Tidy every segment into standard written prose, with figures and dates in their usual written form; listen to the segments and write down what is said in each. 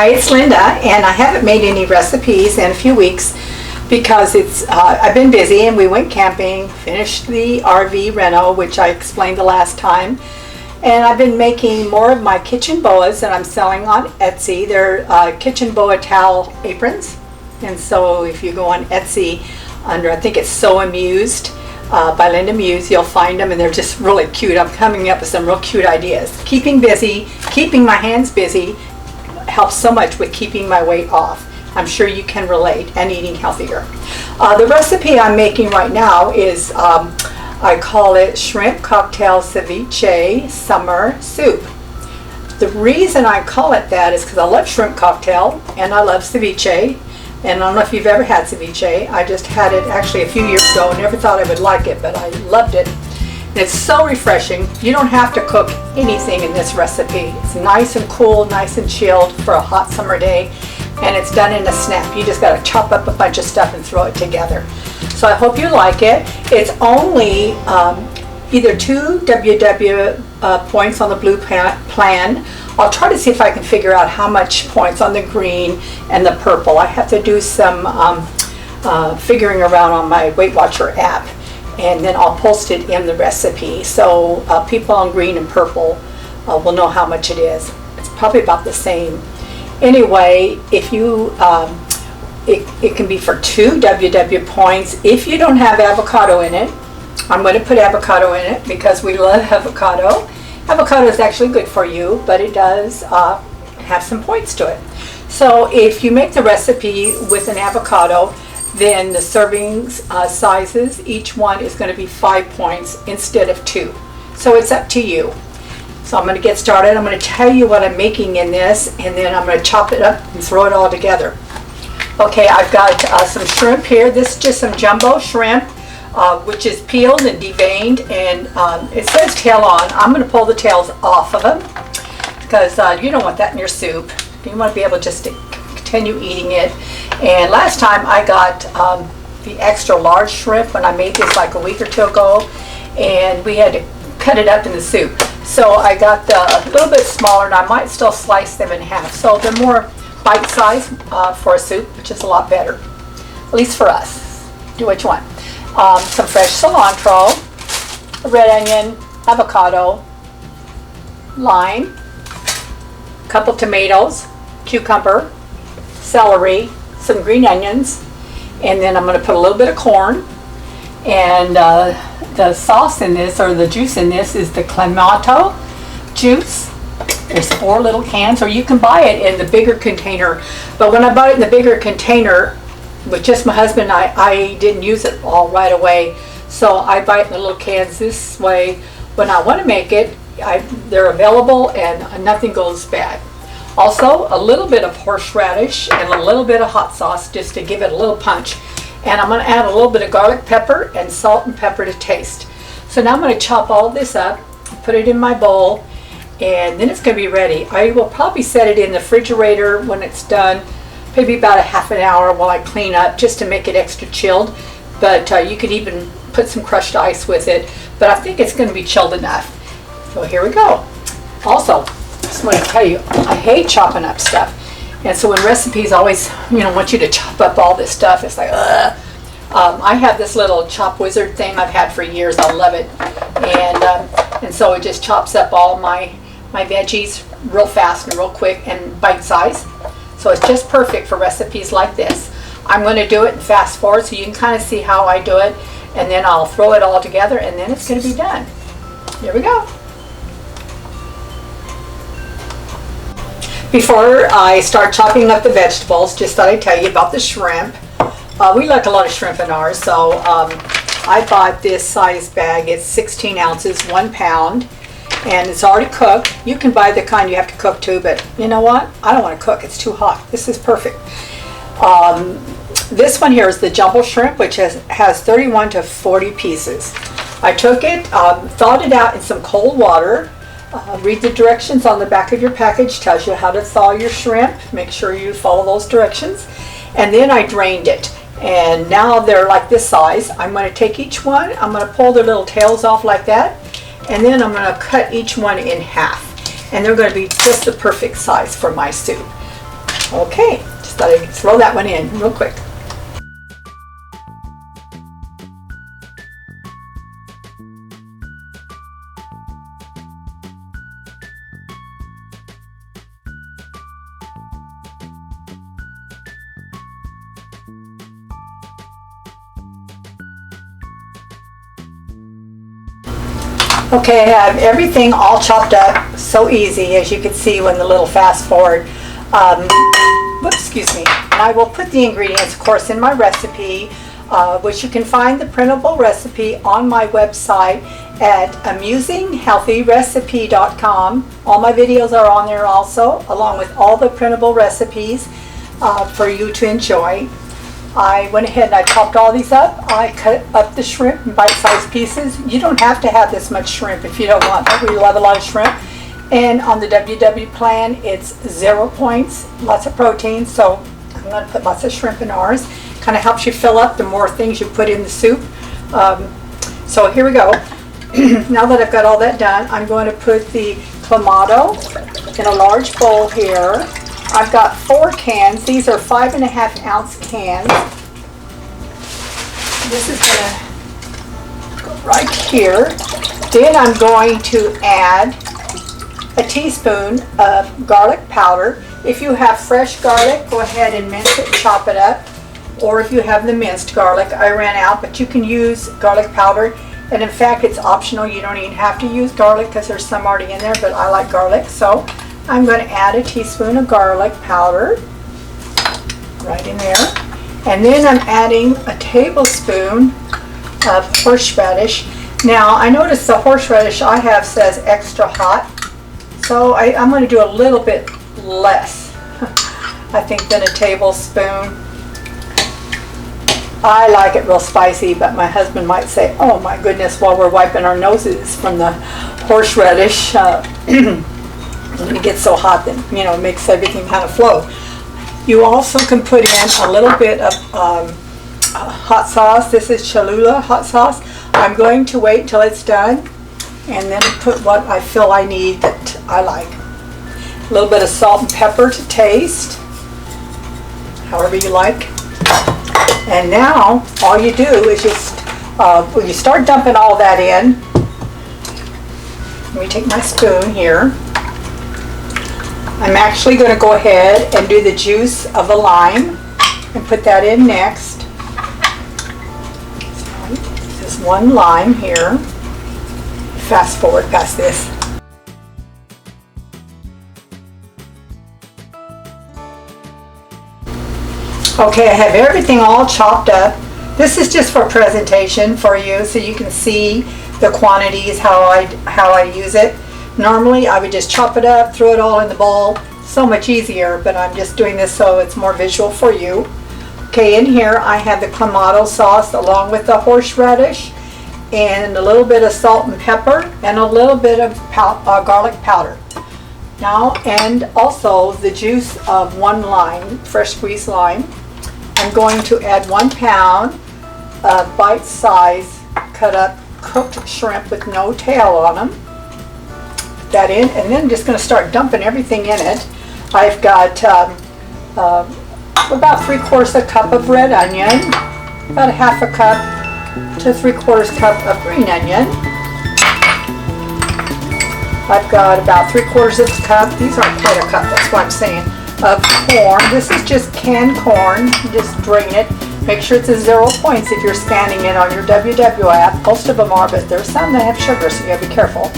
Hi, it's Linda, and I haven't made any recipes in a few weeks because I've been busy and we went camping, finished the RV reno, which I explained the last time, and I've been making more of my kitchen boas that I'm selling on Etsy. They're kitchen boa towel aprons, and so if you go on Etsy under, I think it's So Amused by Linda Muse, you'll find them, and they're just really cute. I'm coming up with some real cute ideas. Keeping busy, keeping my hands busy helps so much with keeping my weight off. I'm sure you can relate, and eating healthier. The recipe I'm making right now is, I call it Shrimp Cocktail Ceviche Summer Soup. The reason I call it that is because I love shrimp cocktail and I love ceviche. And I don't know if you've ever had ceviche. I just had it actually a few years ago. Never thought I would like it, but I loved it. And it's so refreshing. You don't have to cook anything in this recipe. It's nice and cool, nice and chilled for a hot summer day. And it's done in a snap. You just got to chop up a bunch of stuff and throw it together. So I hope you like it. It's only either 2 WW points on the blue plan. I'll try to see if I can figure out how much points on the green and the purple. I have to do some figuring around on my Weight Watcher app, and then I'll post it in the recipe. So people on green and purple will know how much it is. It's probably about the same. Anyway, if you, it can be for 2 WW points. If you don't have avocado in it, I'm going to put avocado in it because we love avocado. Avocado is actually good for you, but it does have some points to it. So if you make the recipe with an avocado, then the servings sizes, each one is going to be 5 points instead of 2. So it's up to you. So I'm going to get started. I'm going to tell you what I'm making in this, and then I'm going to chop it up and throw it all together. Okay, I've got some shrimp here. This is just some jumbo shrimp, which is peeled and deveined, and it says tail on. I'm going to pull the tails off of them because you don't want that in your soup. You want to be able just to continue eating it. And last time I got the extra large shrimp when I made this like a week or two ago, and we had to cut it up in the soup. So I got a little bit smaller, and I might still slice them in half. So they're more bite-sized for a soup, which is a lot better, at least for us. Do what you want. Some fresh cilantro, red onion, avocado, lime, a couple tomatoes, cucumber, celery, some green onions, and then I'm going to put a little bit of corn. And the sauce in this, or the juice in this, is the clamato juice. There's 4 little cans, or you can buy it in the bigger container. But when I bought it in the bigger container, with just my husband, I didn't use it all right away. So I buy it in the little cans this way. When I want to make it, they're available and nothing goes bad. Also, a little bit of horseradish and a little bit of hot sauce just to give it a little punch. And I'm going to add a little bit of garlic pepper and salt and pepper to taste. So now I'm going to chop all of this up, put it in my bowl, and then it's going to be ready. I will probably set it in the refrigerator when it's done, maybe about a half an hour while I clean up, just to make it extra chilled. But you could even put some crushed ice with it, but I think it's going to be chilled enough. So here we go. Also, I just want to tell you, I hate chopping up stuff. And so when recipes always, want you to chop up all this stuff, it's like, ugh. I have this little chop wizard thing I've had for years. I love it. And so it just chops up all my veggies real fast and real quick and bite size. So it's just perfect for recipes like this. I'm going to do it and fast forward so you can kind of see how I do it, and then I'll throw it all together, and then it's going to be done. Here we go. Before I start chopping up the vegetables, just thought I'd tell you about the shrimp. We like a lot of shrimp in ours, so I bought this size bag. It's 16 ounces, 1 pound, and it's already cooked. You can buy the kind you have to cook too, but you know what? I don't want to cook. It's too hot. This is perfect. This one here is the jumbo shrimp, which has 31 to 40 pieces. I took it, thawed it out in some cold water. Read the directions on the back of your package. Tells you how to thaw your shrimp. Make sure you follow those directions. And then I drained it. And now they're like this size. I'm going to take each one. I'm going to pull their little tails off like that. And then I'm going to cut each one in half. And they're going to be just the perfect size for my soup. Okay, just thought I'd throw that one in real quick. Okay, I have everything all chopped up, so easy as you can see when the little fast forward. Excuse me. And I will put the ingredients, of course, in my recipe, which you can find the printable recipe on my website at amusinghealthyrecipe.com. All my videos are on there also, along with all the printable recipes for you to enjoy. I went ahead and I chopped all these up. I cut up the shrimp in bite-sized pieces. You don't have to have this much shrimp if you don't want, but we love a lot of shrimp. And on the WW plan, it's 0 points, lots of protein, so I'm going to put lots of shrimp in ours. Kind of helps you fill up the more things you put in the soup. So here we go. Now that I've got all that done, I'm going to put the clamato in a large bowl here. I've got 4 cans. These are 5.5 ounce cans. This is going to go right here. Then I'm going to add a teaspoon of garlic powder. If you have fresh garlic, go ahead and mince it, chop it up. Or if you have the minced garlic, I ran out, but you can use garlic powder. And in fact, it's optional. You don't even have to use garlic because there's some already in there, but I like garlic. So I'm going to add a teaspoon of garlic powder right in there. And then I'm adding a tablespoon of horseradish. Now, I noticed the horseradish I have says extra hot. So I'm going to do a little bit less, I think, than a tablespoon. I like it real spicy, but my husband might say, oh my goodness, while we're wiping our noses from the horseradish, it gets so hot that, you know, it makes everything kind of flow. You also can put in a little bit of hot sauce. This is Cholula hot sauce. I'm going to wait till it's done and then put what I feel I need that I like. A little bit of salt and pepper to taste, however you like. And now all you do is just, when you start dumping all that in, let me take my spoon here. I'm actually going to go ahead and do the juice of a lime and put that in next. This is 1 lime here. Fast forward past this. Okay, I have everything all chopped up. This is just for presentation for you so you can see the quantities, how I use it. Normally I would just chop it up, throw it all in the bowl. So much easier, but I'm just doing this so it's more visual for you. Okay, in here I have the clamato sauce along with the horseradish and a little bit of salt and pepper and a little bit of garlic powder. Now, and also the juice of 1 lime, fresh squeezed lime. I'm going to add 1 pound of bite-size cut up cooked shrimp with no tail on them. Put that in, and then I'm just going to start dumping everything in it. I've got about 3/4 a cup of red onion, about a 1/2 cup to 3/4 cup of green onion. I've got about 3/4 of a cup, these aren't quite a cup, that's what I'm saying, of corn. This is just canned corn. You just drain it. Make sure it's a 0 points if you're scanning it on your WW app. Most of them are, but there's some that have sugar, so you gotta be careful.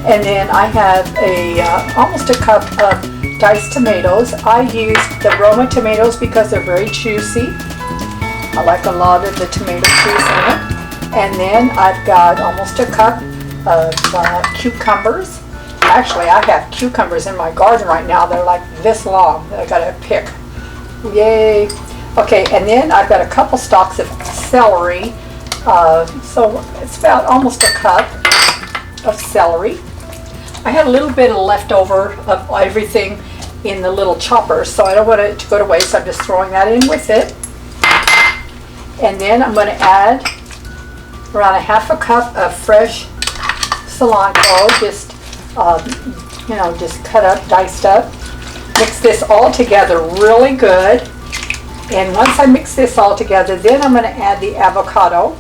And then I have almost a cup of diced tomatoes. I use the Roma tomatoes because they're very juicy. I like a lot of the tomato juice in it. And then I've got almost a cup of cucumbers. Actually, I have cucumbers in my garden right now. They're like this long that I gotta pick. Yay. Okay, and then I've got a couple stalks of celery. So it's about almost a cup of celery. I had a little bit of leftover of everything in the little chopper, so I don't want it to go to waste, so I'm just throwing that in with it. And then I'm going to add around a 1/2 cup of fresh cilantro, just, you know, just cut up, diced up. mix this all together really good. And once I mix this all together, then I'm going to add the avocado.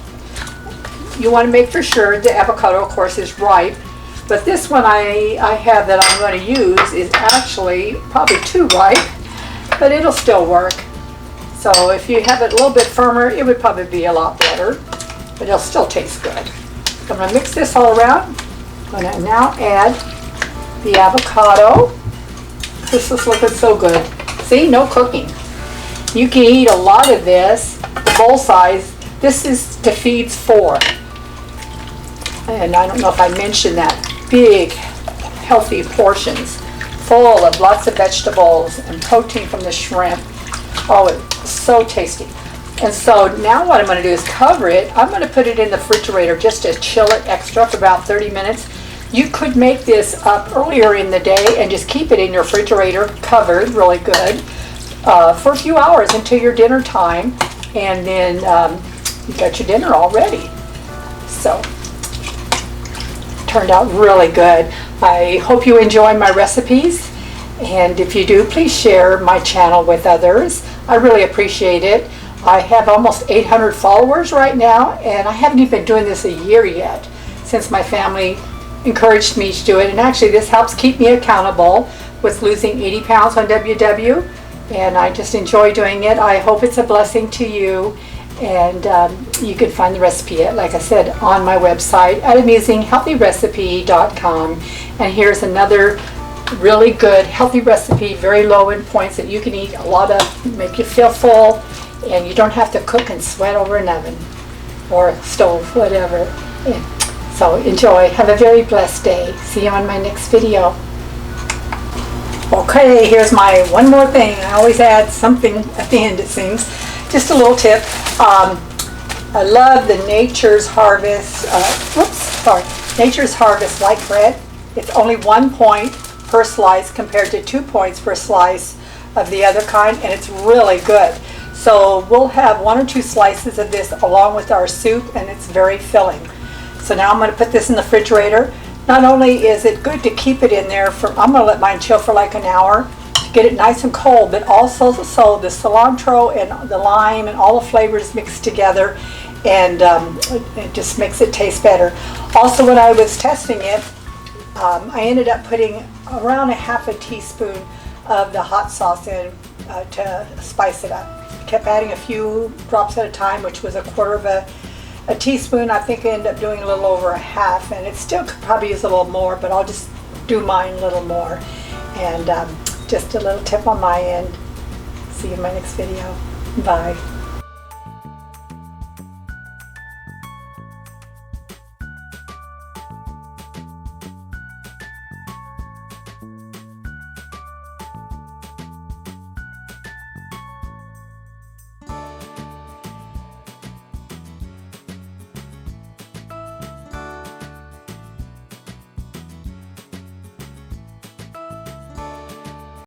You want to make for sure the avocado, of course, is ripe. But this one I have that I'm going to use is actually probably too ripe, but it'll still work. So if you have it a little bit firmer, it would probably be a lot better, but it'll still taste good. So I'm going to mix this all around. I'm going to now add the avocado. This is looking so good. See, no cooking. You can eat a lot of this, the bowl size. This is to feed 4. And I don't know if I mentioned that. Big, healthy portions, full of lots of vegetables and protein from the shrimp. Oh, it's so tasty. And so now what I'm going to do is cover it. I'm going to put it in the refrigerator just to chill it extra for about 30 minutes. You could make this up earlier in the day and just keep it in your refrigerator covered really good for a few hours until your dinner time, and then you got your dinner all ready. So turned out really good. I hope you enjoy my recipes, and if you do, please share my channel with others. I really appreciate it. I have almost 800 followers right now, and I haven't even been doing this a year yet since my family encouraged me to do it. And actually this helps keep me accountable with losing 80 pounds on WW, and I just enjoy doing it. I hope it's a blessing to you. And you can find the recipe, like I said, on my website at amazinghealthyrecipe.com. And here's another really good healthy recipe, very low in points, that you can eat a lot of, make you feel full, and you don't have to cook and sweat over an oven or stove, whatever. And so enjoy. Have a very blessed day. See you on my next video. Okay, here's my one more thing. I always add something at the end, it seems. Just a little tip. I love the Nature's Harvest, Nature's Harvest light bread. It's only 1 point per slice compared to 2 points per slice of the other kind, and it's really good. So we'll have 1 or 2 slices of this along with our soup, and it's very filling. So now I'm going to put this in the refrigerator. Not only is it good to keep it in there for, I'm going to let mine chill for like an hour, get it nice and cold, but also so the cilantro and the lime and all the flavors mixed together, and it just makes it taste better. Also, when I was testing it, I ended up putting around ½ teaspoon of the hot sauce in to spice it up. Kept adding a few drops at a time, which was 1/4 a teaspoon. I think I ended up doing a little over 1/2, and it still could probably use a little more, but I'll just do mine a little more. And just a little tip on my end. See you in my next video. Bye.